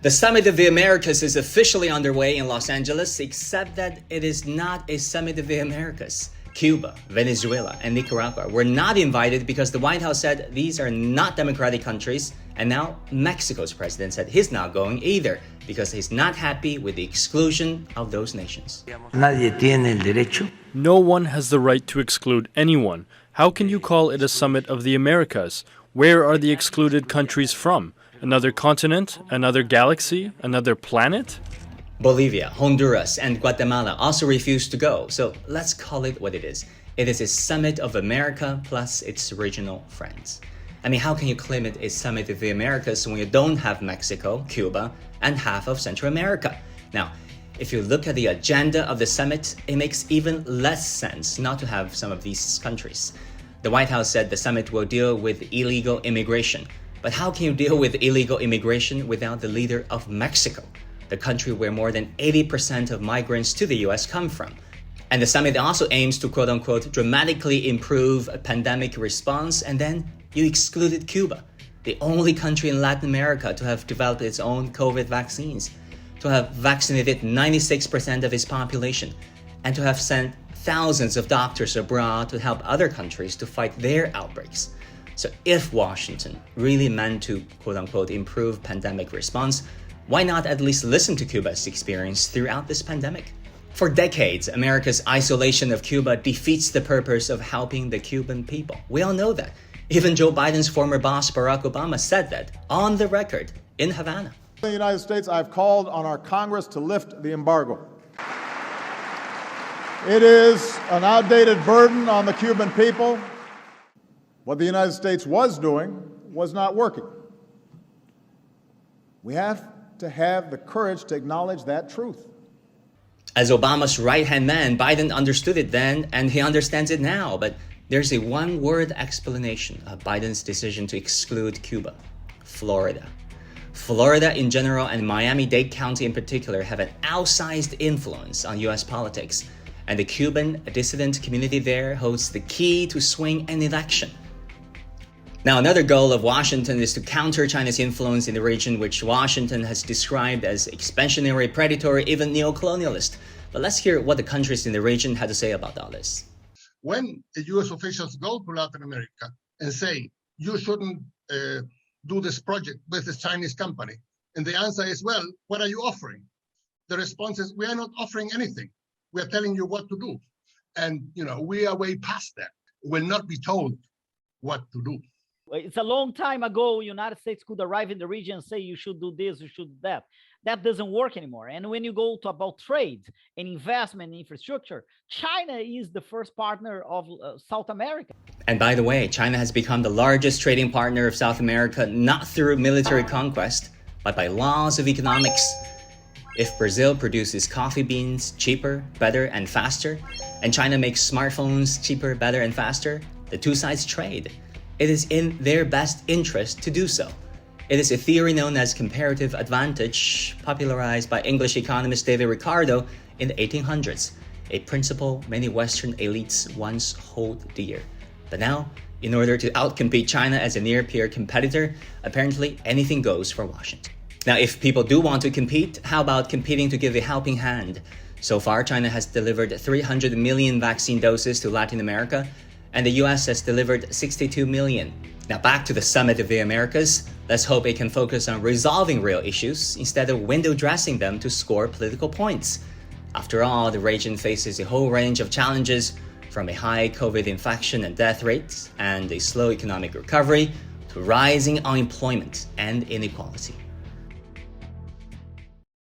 The Summit of the Americas is officially underway in Los Angeles, except that it is not a Summit of the Americas. Cuba, Venezuela, and Nicaragua were not invited because the White House said these are not democratic countries, and now Mexico's president said he's not going either because he's not happy with the exclusion of those nations. Nadie tiene el derecho. No one has the right to exclude anyone. How can you call it a Summit of the Americas? Where are the excluded countries from? Another continent? Another galaxy? Another planet? Bolivia, Honduras, and Guatemala also refused to go, so let's call it what it is. It is a Summit of America plus its regional friends. I mean, how can you claim it a Summit of the Americas when you don't have Mexico, Cuba, and half of Central America? Now, if you look at the agenda of the summit, it makes even less sense not to have some of these countries. The White House said the summit will deal with illegal immigration. But how can you deal with illegal immigration without the leader of Mexico, the country where more than 80% of migrants to the US come from? And the summit also aims to quote-unquote dramatically improve a pandemic response, and then you excluded Cuba, the only country in Latin America to have developed its own COVID vaccines, to have vaccinated 96% of its population, and to have sent thousands of doctors abroad to help other countries to fight their outbreaks. So if Washington really meant to quote-unquote improve pandemic response, why not at least listen to Cuba's experience throughout this pandemic? For decades, America's isolation of Cuba defeats the purpose of helping the Cuban people. We all know that. Even Joe Biden's former boss, Barack Obama, said that on the record in Havana. In the United States, I've called on our Congress to lift the embargo. It is an outdated burden on the Cuban people. What the United States was doing was not working. We have to have the courage to acknowledge that truth. As Obama's right-hand man, Biden understood it then, and he understands it now. But there's a one-word explanation of Biden's decision to exclude Cuba: Florida. Florida in general and Miami-Dade County in particular have an outsized influence on U.S. politics, and the Cuban dissident community there holds the key to swing an election. Now, another goal of Washington is to counter China's influence in the region, which Washington has described as expansionary, predatory, even neo-colonialist. But let's hear what the countries in the region had to say about all this. When the U.S. officials go to Latin America and say, you shouldn't do this project with this Chinese company, and the answer is, well, what are you offering? The response is, we are not offering anything. We are telling you what to do. And, we are way past that. We'll not be told what to do. It's a long time ago, United States could arrive in the region and say, you should do this, you should do that. That doesn't work anymore. And when you go to about trade and investment in infrastructure, China is the first partner of South America. And by the way, China has become the largest trading partner of South America, not through military conquest, but by laws of economics. If Brazil produces coffee beans cheaper, better, and faster, and China makes smartphones cheaper, better, and faster, the two sides trade. It is in their best interest to do so. It is a theory known as comparative advantage, popularized by English economist David Ricardo in the 1800s, a principle many Western elites once hold dear. But now, in order to outcompete China as a near-peer competitor, apparently anything goes for Washington. Now, if people do want to compete, how about competing to give a helping hand? So far, China has delivered 300 million vaccine doses to Latin America, and the US has delivered 62 million. Now back to the Summit of the Americas. Let's hope it can focus on resolving real issues instead of window dressing them to score political points. After all, the region faces a whole range of challenges, from a high COVID infection and death rates and a slow economic recovery to rising unemployment and inequality.